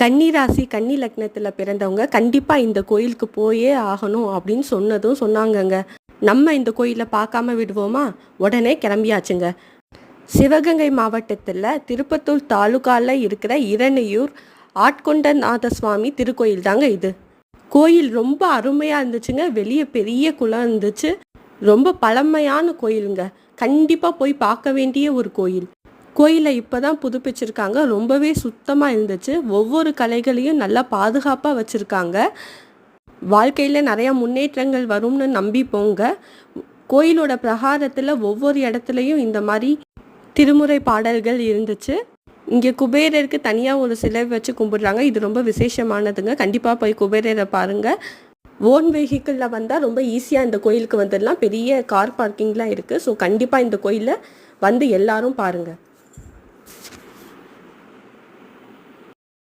கன்னி ராசி கன்னி லக்னத்தில் பிறந்தவங்க கண்டிப்பாக இந்த கோயிலுக்கு போயே ஆகணும் அப்படின்னு சொன்னாங்கங்க. நம்ம இந்த கோயிலை பார்க்காம விடுவோமா? உடனே கிளம்பியாச்சுங்க. சிவகங்கை மாவட்டத்தில் திருப்பத்தூர் தாலுகாவில் இருக்கிற இரணையூர் ஆட்கொண்டநாத சுவாமி திருக்கோயில் தாங்க இது. கோயில் ரொம்ப அருமையாக இருந்துச்சுங்க. வெளியே பெரிய குளம் இருந்துச்சு. ரொம்ப பழமையான கோயிலுங்க. கண்டிப்பாக போய் பார்க்க வேண்டிய ஒரு கோயில். கோயிலை இப்போ தான் புதுப்பிச்சிருக்காங்க. ரொம்பவே சுத்தமாக இருந்துச்சு. ஒவ்வொரு கலைகளையும் நல்லா பாதுகாப்பாக வச்சுருக்காங்க. வாழ்க்கையில் நிறையா முன்னேற்றங்கள் வரும்னு நம்பி போங்க. கோயிலோட பிரகாரத்தில் ஒவ்வொரு இடத்துலையும் இந்த மாதிரி திருமுறை பாடல்கள் இருந்துச்சு. இங்கே குபேரருக்கு தனியாக ஒரு சிலை வச்சு கும்பிடுறாங்க. இது ரொம்ப விசேஷமானதுங்க. கண்டிப்பாக போய் குபேரரை பாருங்கள். ஓன் வெஹிக்கிளில் வந்தால் ரொம்ப ஈஸியாக இந்த கோயிலுக்கு வந்துடலாம். பெரிய கார் பார்க்கிங்லாம் இருக்குது. ஸோ கண்டிப்பாக இந்த கோயிலை வந்து எல்லாரும் பாருங்கள்.